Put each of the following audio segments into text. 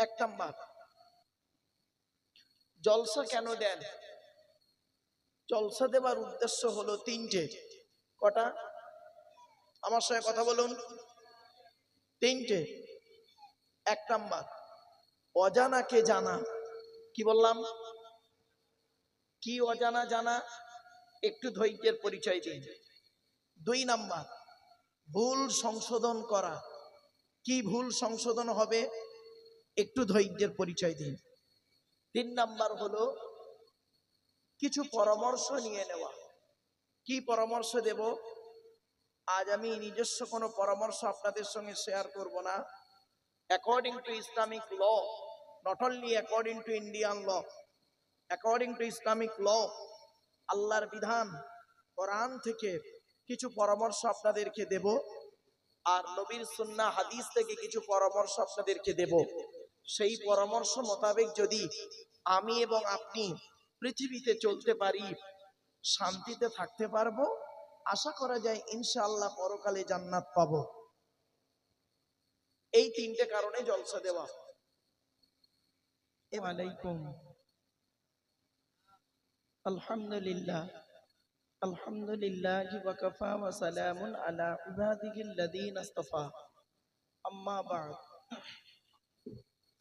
এক নাম্বার, জলসা কেন দেন? জলসা দেওয়ার উদ্দেশ্য হলো তিনটে। কটা? আমার সঙ্গে কথা বলুন। তিনটে। এক নাম্বার, অজানাকে জানা। কি বললাম? কি অজানা জানা? একটু ধৈর্যের পরিচয় দিন। দুই নাম্বার, ভুল সংশোধন করা। কি ভুল সংশোধন হবে? একটু ধৈর্যের পরিচয় দিন। তিন নাম্বার হলো কিছু পরামর্শ নিয়ে নেওয়া। কি পরামর্শ দেব? আজ আমি নিজস্ব কোনো পরামর্শ আপনাদের সঙ্গে শেয়ার করব না। According to Islamic law, not only according to Indian law, according to Islamic law, আল্লাহর বিধান কোরআন থেকে কিছু পরামর্শ আপনাদেরকে দেব, আর নবীর সুন্নাহ হাদিস থেকে কিছু পরামর্শ আপনাদেরকে দেব। সেই পরামর্শ মোতাবেক যদি আমি এবং আপনি পৃথিবীতে চলতে পারি, শান্তিতে থাকতে পারবো, আশা করা যায় ইনশাআল্লাহ পরকালে জান্নাত পাবো। এই তিনটে কারণে জলসা দেওয়া। ওয়ালাইকুম আলহামদুলিল্লাহ, আলহামদুলিল্লাহ ওয়া কাফা ওয়া সালামুন আলা ইবাদিহিল্লাযীনা ইসতাফা, আম্মা বা'দ।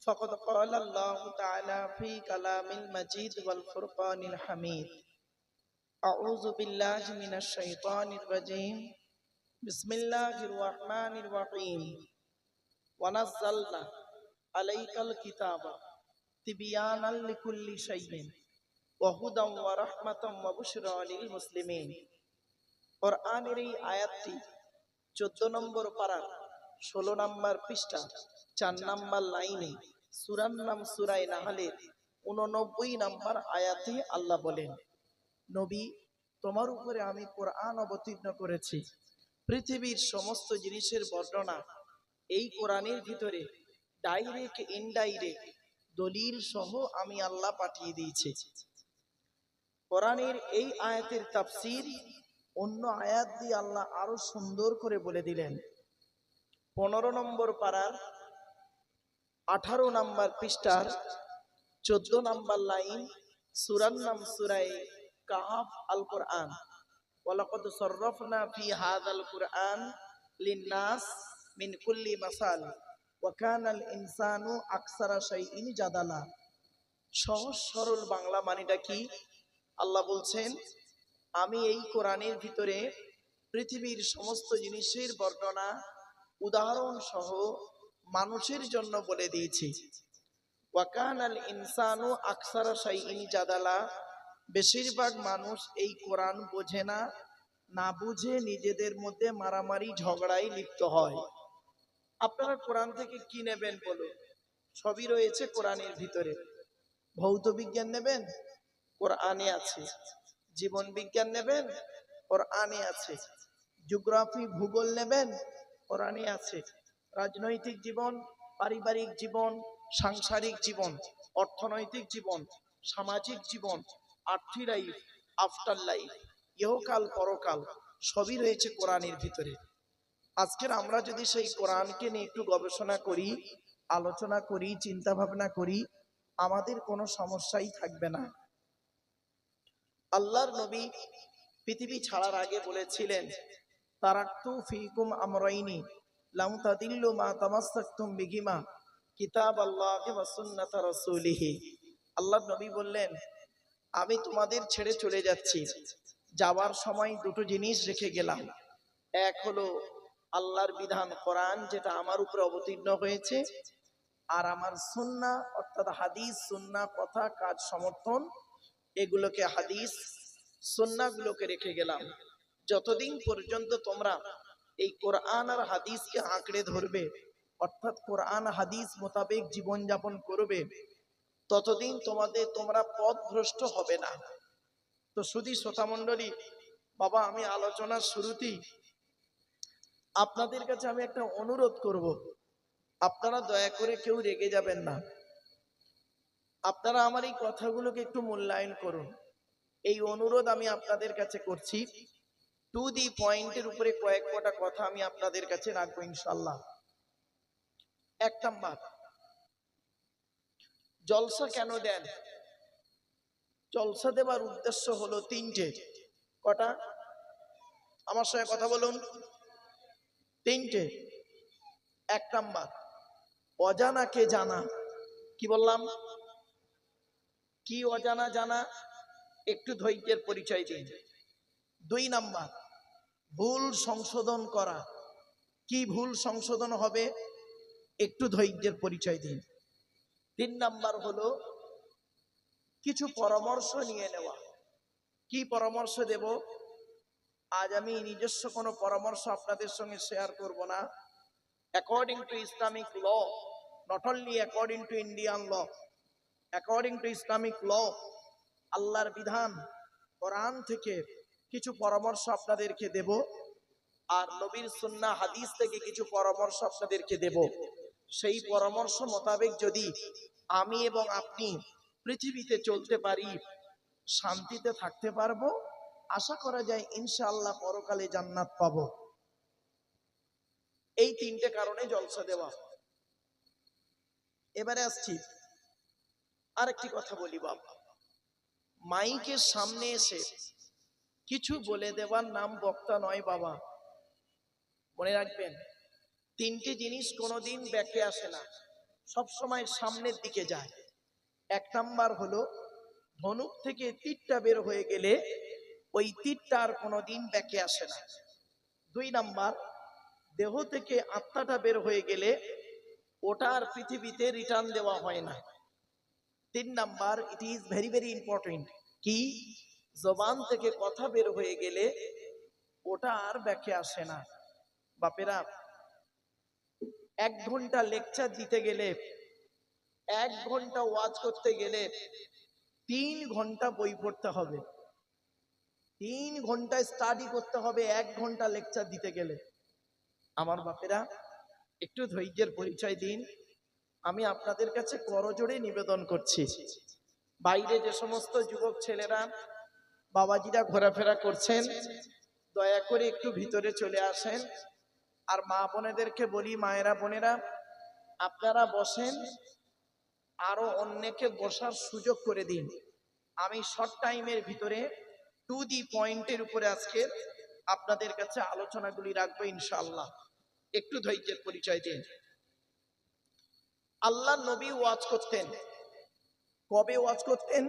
ফাকাদ ক্বালা আল্লাহু তাআলা ফি কালামিল মাজিদ ওয়াল ফুরকানিল হামিদ। আউযু বিল্লাহি মিনাশ শাইতানির রাজীম। বিসমিল্লাহির রহমানির রহিম। ওয়া নাযালনা আলাইকাল কিতাবা তিবয়ানাল লিকুল্লি শাইইন ওয়া হুদাম ওয়া রাহমাতাম ওয়া বুশরা লিল মুসলিমিন। কোরআনের এই আয়াতটি 14 নম্বর পারা 16 নম্বর পৃষ্ঠা 4 নম্বর লাইনে, সূরার নাম সূরা নাহলের 89 নম্বর আয়াতে আল্লাহ বলেন, নবী, তোমার উপরে আমি কোরআন অবতীর্ণ করেছি। পৃথিবীর সমস্ত জিনিসের বর্ণনা এই কোরআনের ভিতরে ডাইরেক্ট ইনডাইরেক্ট দলিল সহ আমি আল্লাহ পাঠিয়ে দিয়েছি। কোরআনের এই আয়াতের তাফসীর অন্য আয়াত দিয়ে আল্লাহ আরো সুন্দর করে বলে দিলেন। 15 নম্বর পারার 18 নম্বর পৃষ্ঠার 14 নম্বর লাইন, সূরার নাম সূরা কাহফ, আল কোরআন। ওয়ালাকাদ সাররাফনা ফি হাযাল কুরআন লিন-নাস মিন কুল্লি মাসাল ওয়া কানাল ইনসানু আকসারা শাইইন জাদালা। সহজ সরল বাংলা মানেটা কি? আল্লাহ বলছেন, আমি এই কোরআনের ভিতরে পৃথিবীর সমস্ত জিনিসের বর্ণনা উদাহরণ সহ মানুষের জন্য বলে দিয়েছি। ওয়া কানাল ইনসানু আকসারা শাইইন জাদালা। বেশিরভাগ মানুষ এই কোরআন বোঝে না, না বুঝে নিজেদের মধ্যে মারামারি ঝগড়ায় লিপ্ত হয়। আপনারা কোরআন থেকে কি নেবেন বলুন? সবই রয়েছে কোরআনের ভিতরে। ভৌত বিজ্ঞান নেবেন? কোরআনে আছে। জীবন বিজ্ঞান নেবেন? কোরআনে আছে। জিওগ্রাফি ভূগোল নেবেন? কোরআনে আছে। রাজনৈতিক জীবন, পারিবারিক জীবন, সাংসারিক জীবন, অর্থনৈতিক জীবন, সামাজিক জীবন, আফটার লাইফ, আফটার লাইফ, ইহকাল পরকাল, সবই রয়েছে কোরআনের ভিতরে। আজকের আমরা যদি সেই কোরআনকে নিয়ে একটু গবেষণা করি, আলোচনা করি, চিন্তা ভাবনা করি, আমাদের কোনো সমস্যাই থাকবে না। আল্লাহর নবী পৃথিবী ছাড়ার আগে বলেছিলেন, তারাকতু ফিকুম আমরাইনি লাম তাদিল্লু মা তামাসসাকতুম বিহিমা কিতাবাল্লাহি ওয়া সুন্নাত রাসূলিহি। আল্লাহর নবী বললেন, আমি তোমাদের ছেড়ে চলে যাচ্ছি, যাওয়ার সময় দুটো জিনিস রেখে গেলাম। এক হলো আল্লাহর বিধান কোরআন, যেটা আমার উপরে অবতীর্ণ হয়েছে, আর আমার সুন্নাহ অর্থাৎ হাদিস, সুন্নাহ কথা কাজ সমর্থন, এগুলোকে হাদিস সুন্নাহগুলোকে রেখে গেলাম। যতদিন পর্যন্ত তোমরা এই কোরআন আর হাদিসকে আঁকড়ে ধরবে, অর্থাৎ কোরআন হাদিস মোতাবেক জীবন যাপন করবে, ততদিন তোমরা পথভ্রষ্ট হবে না। তো শুধু শ্রোতা মণ্ডলী, বাবা, আমি আলোচনার শুরুতেই আপনাদের কাছে আমি একটা অনুরোধ করব, আপনারা দয়া করে কেউ রেগে যাবেন না। আপনারা আমার এই কথাগুলোকে একটু মূল্যায়ন করুন, এই অনুরোধ আমি আপনাদের কাছে করছি। টু দি পয়েন্টের উপরে কয়েক কটা কথা আমি আপনাদের কাছে রাখবো ইনশাল্লাহ। এক নাম্বার, জলসা কেন দেন? জলসা দেওয়ার উদ্দেশ্য হলো তিনটে। কটা? আমার সঙ্গে কথা বলুন। তিনটে। এক নাম্বার, অজানাকে জানা। কি বললাম? কি অজানা জানা? একটু ধৈর্যের পরিচয় দিন। দুই নাম্বার, ভুল সংশোধন করা। কি ভুল সংশোধন হবে? একটু ধৈর্যের পরিচয় দিন। তিন নাম্বার হলো কিছু পরামর্শ নিয়ে নেওয়া। কি পরামর্শ দেব? আজ আমি নিজস্ব কোনো পরামর্শ আপনাদের সঙ্গে শেয়ার করব না। According to Islamic law, not only according to Indian law, according to Islamic law, আল্লাহর বিধান কোরআন থেকে কিছু পরামর্শ আপনাদেরকে দেব, আর নবীর সুন্নাহ হাদিস থেকে কিছু পরামর্শ আপনাদেরকে দেব। সেই পরামর্শ মোতাবেক যদি আমি এবং আপনি পৃথিবীতে চলতে পারি, শান্তিতে থাকতে পারবো, আশা করা যায় ইনশাআল্লাহ পরকালে জান্নাত পাবো। এই তিনটে কারণে জলসা দেওয়া। এবারে আসছি আরেকটি কথা বলি বাবা, মাইকের সামনে এসে কিছু বলে দেওয়ার নাম বক্তা নয় বাবা। মনে রাখবেন, তিনটি জিনিস কোনোদিন ব্যাকে আসে না, সব সময় সামনের দিকে যায়। এক নাম্বার হলো ধনুক থেকে তীরটা বের হয়ে গেলে ওই তীরটা আর কোনোদিন ব্যাকে আসে না। দুই নাম্বার, দেহ থেকে আত্মাটা বের হয়ে গেলে ওটা আর পৃথিবীতে রিটার্ন দেওয়া হয় না। তিন number, it is very very important, কি জবান থেকে কথা বের হয়ে গেলে ওটা আর ব্যাকে আসে না। বাপেরা, 1 ঘন্টা লেকচার দিতে গেলে, 1 ঘন্টা ওয়াজ করতে গেলে 3 ঘন্টা বই পড়তে হবে, 3 ঘন্টা স্টাডি করতে হবে 1 ঘন্টা লেকচার দিতে গেলে। আমার বাপেরা, একটু ধৈর্যের পরিচয় দিন। আমি আপনাদের কাছে করজোড়ে নিবেদন করছি, বাইরে যে সমস্ত যুবক ছেলেরা বাবাজিরা ঘোরাফেরা করছেন, দয়া করে একটু ভিতরে চলে আসেন। আর মা বোনেদেরকে বলি, মায়েরা বোনেরা আপনারা বসেন, আরো অন্যকে বসার সুযোগ করে দিন। আমি শর্ট টাইমের ভিতরে টু দি পয়েন্টের উপরে আজকে আপনাদের কাছে আলোচনাগুলি রাখবো ইনশাআল্লাহ। একটু ধৈর্যের পরিচয় দিন। আল্লাহ নবী ওয়াজ করতেন। কবে ওয়াজ করতেন?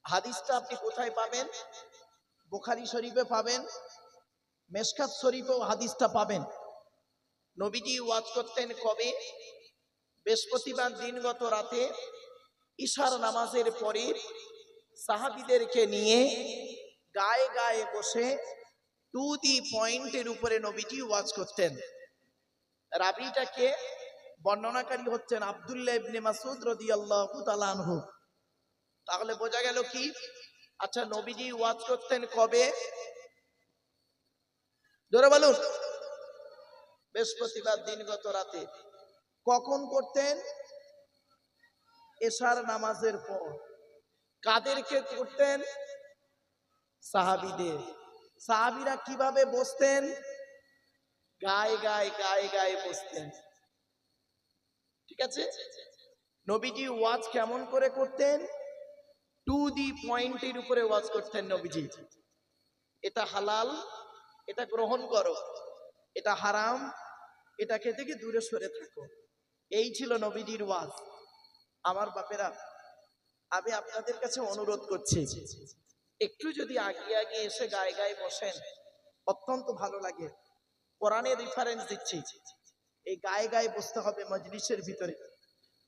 হাদিসটা আপনি কোথায় পাবেন? বুখারী শরীফে পাবেন, মেশকাত শরীফেও হাদিসটা পাবেন। নবীজি ওয়াজ করতেন কবে? বৃহস্পতিবার দিনগত রাতে ইশার নামাজের পরে সাহাবীদেরকে নিয়ে গায়ে গায়ে বসে টু দি পয়েন্টের উপরে নবীজি ওয়াজ করতেন। রাবিটাকে বর্ণনাকারী হচ্ছেন আব্দুল্লাহ ইবনে মাসউদ রাদিয়াল্লাহু তাআলা আনহু। তাহলে বোঝা গেল কি? আচ্ছা, নবীজি ওয়াজ করতেন কবে? জোরে বলুন। বৃহস্পতিবার দিনগত রাতে। কখন করতেন? এশার নামাজের পর। কাদেরকে করতেন? সাহাবীদের। সাহাবীরা কিভাবে বসতেন? গায়ে গায়ে গায়ে গায়ে বসতেন। ঠিক আছে? নবীজি ওয়াজ কেমন করে করতেন? টু দি পয়েন্টের উপরে ওয়াজ করতেন নবীজি। এটা হালাল, এটা গ্রহণ করো, এটা হারাম, এটাকে থেকে দূরে সরে থাকো। এই ছিল নবীজির ওয়াজ। আমার বাপেরা, আমি আপনাদের কাছে অনুরোধ করছি, একটু যদি আগিয়ে আগিয়ে এসে গায়ে গায়ে বসেন, অত্যন্ত ভালো লাগে। কোরআনের রেফারেন্স দিচ্ছি, এই গায়ে গায়ে বসতে হবে মজলিসের ভিতরে।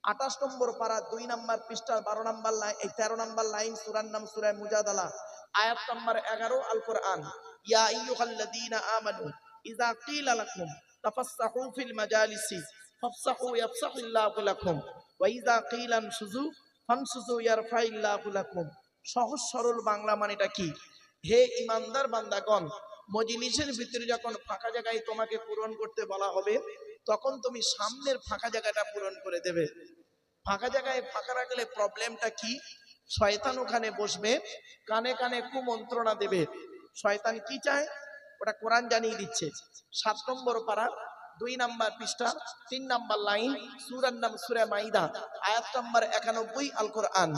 28 নম্বর পারা 2 নম্বর পৃষ্ঠা 12 নম্বর লাইন, 13 নম্বর লাইন, সূরার নাম সূরা মুজাদালা, আয়াত নম্বর 11 আল কোরআন। ইয়া আইয়ুহাল্লাযীনা আমানু ইযা কিলা লাকুম তাফাসসাহু ফিল মাজালিসি ফাফসাহু ইয়াফসাহুল্লাহু লাকুম ওয়া ইযা কিলা আনশুযু ফানশুযু ইয়ারফাইল্লাহু লাকুম। সহজ সরল বাংলা মানেটা কি? হে ঈমানদার বান্দাগণ, মজলিসের ভিতরে যখন ফাঁকা জায়গায় তোমাকে পূরণ করতে বলা হবে, তখন তুমি সামনের ফাঁকা জায়গাটা পূরণ করে দেবে। ফাঁকা জায়গায় ফাঁকা রাখলে প্রবলেমটা কি? শয়তান ওখানে বসবে, কানে কানে কুমন্ত্রণা দেবে। শয়তান কি চায়? ওটা কোরআন জানিয়ে দিচ্ছে। 7 নম্বর পারা 2 নাম্বার পৃষ্ঠা 3 নাম্বার লাইন, সূরার নাম সূরা মাইদা, আয়াত নাম্বার 91 আল কোরআন।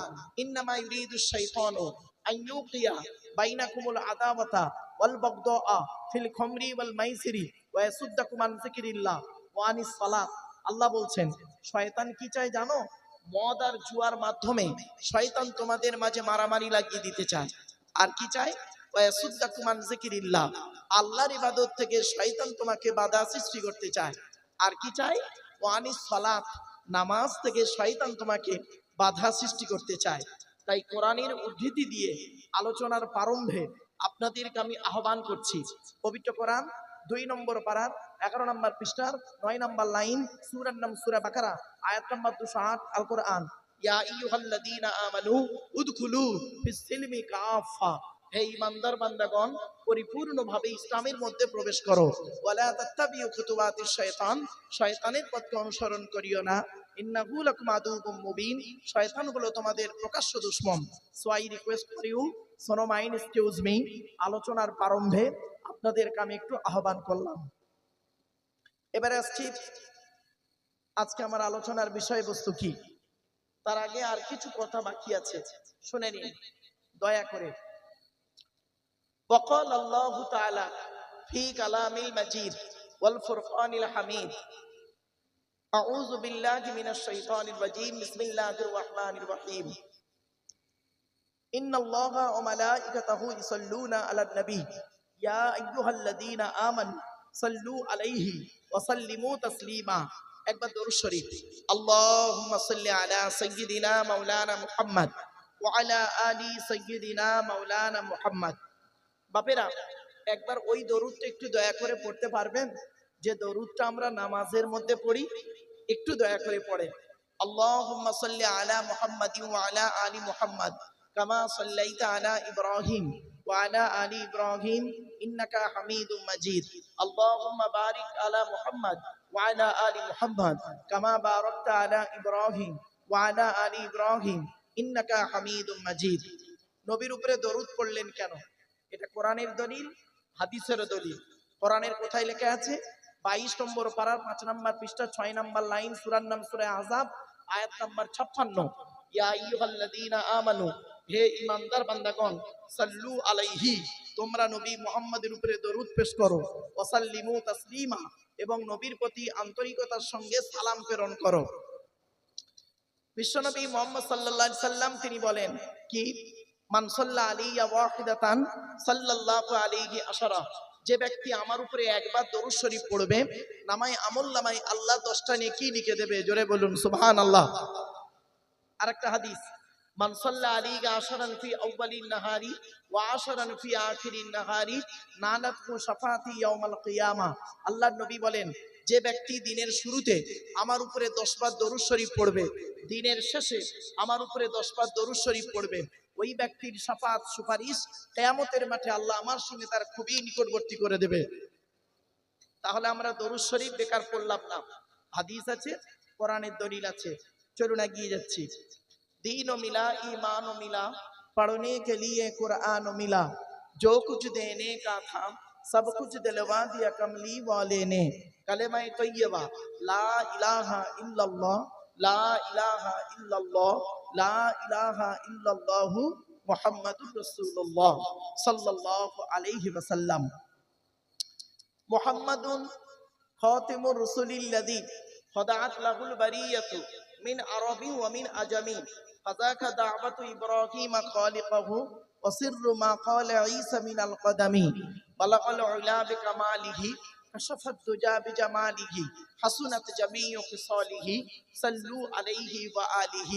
ইন্নামা ইউরিদুশ শাইতানু আন ইউকিয়া বাইনাকুমুল আদাওয়াতা ওয়াল বাগদাআ ফিল খামরি ওয়াল মাইসিরি ওয়া ইয়াসুদ্দাকুম আন যিকরিল্লাহ ওয়া আনিস সালাত। আল্লাহ বলছেন শয়তান কি চায় জানো? মদ আর জুয়ার মাধ্যমে শয়তান তোমাদের মাঝে মারামারি লাগিয়ে দিতে চায়। আর কি চায়? ওয়া ইয়াসুদ্দাকুম আন যিকরিল্লাহ, আল্লাহর ইবাদত থেকে শয়তান তোমাকে বাধা সৃষ্টি করতে চায়। আর কি চায়? ওয়া আনিস সালাত, নামাজ থেকে শয়তান তোমাকে বাধা সৃষ্টি করতে চায়। তাই কোরআনের উদ্ধৃতি দিয়ে আলোচনার প্রারম্ভে আপনাদেরকে আমি আহ্বান করছি, পবিত্র কোরআন 2 নম্বর পারার 11 নম্বর পৃষ্ঠার 9 নম্বর লাইন, সূরার নাম সূরা বাকারা, আয়াত নম্বর 208 আল কোরআন। ইয়া আইয়ুহাল্লাযীনা আমানু উদখুলু ফিস সিলমি কাফা, হে ঈমানদার বান্দাগণ পরিপূর্ণভাবে ইসলামের মধ্যে প্রবেশ করো। ওয়ালা তাত্তাবিউ খুতুওয়াতিশ শায়তান, শয়তানের পথকে অনুসরণ করিও না। ইন্নাহু লাকুম আদুউম মুবিন, শয়তান হলো তোমাদের প্রকাশ্য দুশমন। So I request for you, so no mind excuse me, আলোচনার প্রারম্ভে আপনাদেরকে আমি একটু আহ্বান করলাম। এবারে আসছি আজকে আমার আলোচনার বিষয়বস্তু কি। তার আগে আর কিছু কথা বাকি আছে, শুনে নিন দয়া করে। وقال الله تعالى في كلام المجيد والفرقان الحميد أعوذ بالله من الشيطان الرجيم بسم الله الرحمن الرحيم إن الله وملائكته يصلون على النبي يا أيها الذين آمنوا صلوا عليه وسلموا تسليما। একবার দরুদ শরীফ, আল্লাহুম্মা সাল্লি আলা সাইয়্যিদিনা মাওলানা মুহাম্মদ ওয়া আলা আলি সাইয়্যিদিনা মাওলানা মুহাম্মদ। বাপেরা, একবার ওই দরুদটা একটু দয়া করে পড়তে পারবেন? যে দরুদটা আমরা নামাজের মধ্যে পড়ি, একটু দয়া করে পড়েন। আল্লাহুম্মা সাল্লি আলা মুহাম্মাদিন ওয়া আলা আলি মুহাম্মদ কামা সাল্লাইতা আলা ইব্রাহিম ওয়া আলা আলি ইব্রাহিম ইন্নাকা হামিদুম মাজিদ। আল্লাহুম্মা বারিক আলা মুহাম্মদ ওয়া আলা আলি মুহাম্মদ কামা বারাকতা আলা ইব্রাহিম ওয়া আলা আলি ইব্রাহিম ইন্নাকা হামিদুম মাজিদ। নবীর উপরে দরুদ পড়লেন কেন? এটা কোরআনের দলিল, হাদিসের দলিল। কোরআনের কোথায় লেখা আছে? 22 নম্বর পারার 5 নম্বর পৃষ্ঠা 6 নম্বর লাইন, সূরার নাম সূরা আহজাব, আয়াত নাম্বার 56। ইয়া আইয়ুহাল্লাযীনা আমানু, হে ঈমানদার বান্দাগণ, সাল্লু আলাইহি, তোমরা নবী মুহাম্মদের উপরে দরুদ পেশ করো, ওয়াসাল্লিমু তাসলিমা, এবং নবীর প্রতি আন্তরিকতার সঙ্গে সালাম প্রেরণ করো। বিশ্বনবী মুহাম্মদ সাল্লাল্লাহু আলাইহি সাল্লাম তিনি বলেন কি, মান সাল্লা আলাইয়া ওয়াহিদাতান সাল্লাল্লাহু আলাইহি আশারা, যে ব্যক্তি আমার উপরে একবার দরুদ শরীফ পড়বে, নামায় আমল নামায় আল্লাহ 10টা নেকি লিখে দেবে। জোরে বলুন সুবহানাল্লাহ। আরেকটা হাদিস, মান সাল্লা আলাইহি আশারান ফি আউয়ালিন নাহারি ওয়া আশারান ফি আখিরিন নাহারি নালাতহু শাফাতি ইয়াউমাল কিয়ামা। আল্লাহর নবী বলেন, যে ব্যক্তি দিনের শুরুতে আমার উপরে 10 বার দরুদ শরীফ পড়বে, দিনের শেষে আমার উপরে 10 বার দরুদ শরীফ পড়বে, ওই ব্যক্তির শাফাত সুপারিশ কিয়ামতের মাঠে আল্লাহ আমার সঙ্গে তার খুবই নিকটবর্তী করে দেবে। তাহলে আমরা দরুদ শরীফ বেকার পড়লাম না, হাদিস আছে, কোরআনের দলিল আছে। চলুন এগিয়ে যাচ্ছি। दीन मिला ईमान मिला, पढ़ने के लिए कुरान मिला, जो कुछ देने का था सब कुछ दिलवा दिया कमली वाले ने। कलेमा तय्यबा ला इलाहा इल्लल्लाह ला इलाहा इल्लल्लाह ला इलाहा इल्लल्लाहु मुहम्मदुर रसूलुल्लाह सल्लल्लाहु अलैहि वसल्लम। मुहम्मदुन खातिमुर रसूलिल्लज़ी फदाअत लहुल बरियतु मिन अरबी व मिन अजमी فذاك دعوة إبراهيم خالقه وسر ما قال عيسى من القدم بلغ العلا بكماله كشف الدجى بجماله حسنت جميع خصاله صلوا عليه وآله।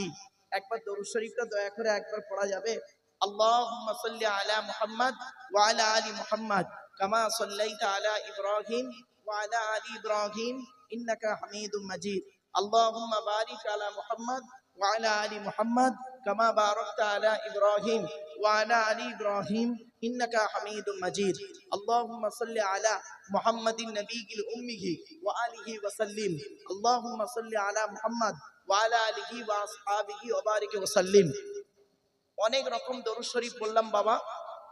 একবার দরুদ শরীফটা দয়া করে একবার পড়া যাবে? আল্লাহুম্মা সাল্লি আলা মুহাম্মদ ওয়া আলা আলি মুহাম্মদ কামা সাল্লাইতা আলা ইব্রাহিম ওয়া আলা আলি ইব্রাহিম ইন্নাকা হামিদুম মাজিদ। আল্লাহুম্মা বারিক আলা মুহাম্মদ وعلى آل محمد كما باركت على إبراهيم وعلى آل إبراهيم إنك حميد مجيد। اللهم صل على محمد النبي الأمي وآله وسلم। اللهم صل على محمد وعلى آله وأصحابه وبارك وسلم। অনেক রকম দরুদ শরীফ বললাম বাবা,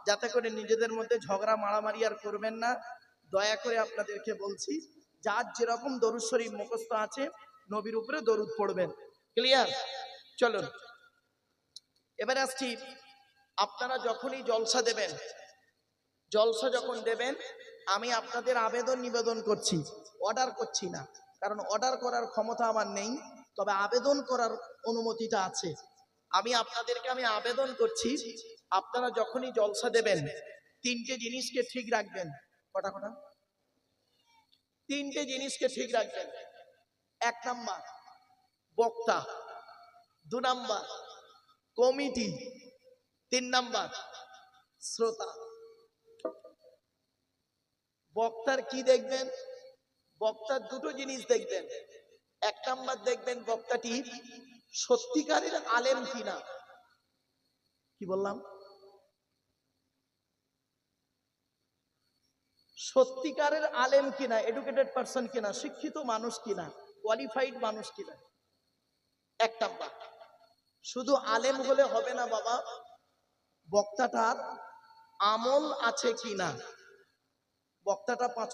যাতে করে নিজেদের মধ্যে ঝগড়া মারামারি আর করবেন না। দয়া করে আপনাদেরকে বলছি, যার যেরকম দরুদ শরীফ মুখস্থ আছে নবীর উপরে দরুদ পড়বেন। ক্লিয়ার? চলুন এবার আসছি, আপনারা যখনই জলসা দেবেন, জলসা যখন দেবেন, আমি আপনাদের আবেদন নিবেদন করছি, অর্ডার করছি না, কারণ অর্ডার করার ক্ষমতা আমার নেই, তবে আবেদন করার অনুমতিটা আছে। আমি আপনাদেরকে আবেদন করছি, আপনারা যখনই জলসা দেবেন তিনটে জিনিসকে ঠিক রাখবেন। কটা কটা? তিনটে জিনিসকে ঠিক রাখবেন। এক নাম্বার বক্তা, দু নাম্বার কমিটি, তিন নাম্বার শ্রোতা। বক্তার কি দেখবেন? বক্তার দুটো জিনিস দেখবেন। এক নাম্বার দেখবেন বক্তাটি সত্যিকারের আলেম কিনা। কি বললাম? সত্যিকারের আলেম কিনা, এডুকেটেড পারসন কিনা, শিক্ষিত মানুষ কিনা, কোয়ালিফাইড মানুষ কিনা। এক নাম্বার। শুধু আলেম হলে হবে না বাবা, বক্তাটার আমল আছে কিনা। বক্তাটা 5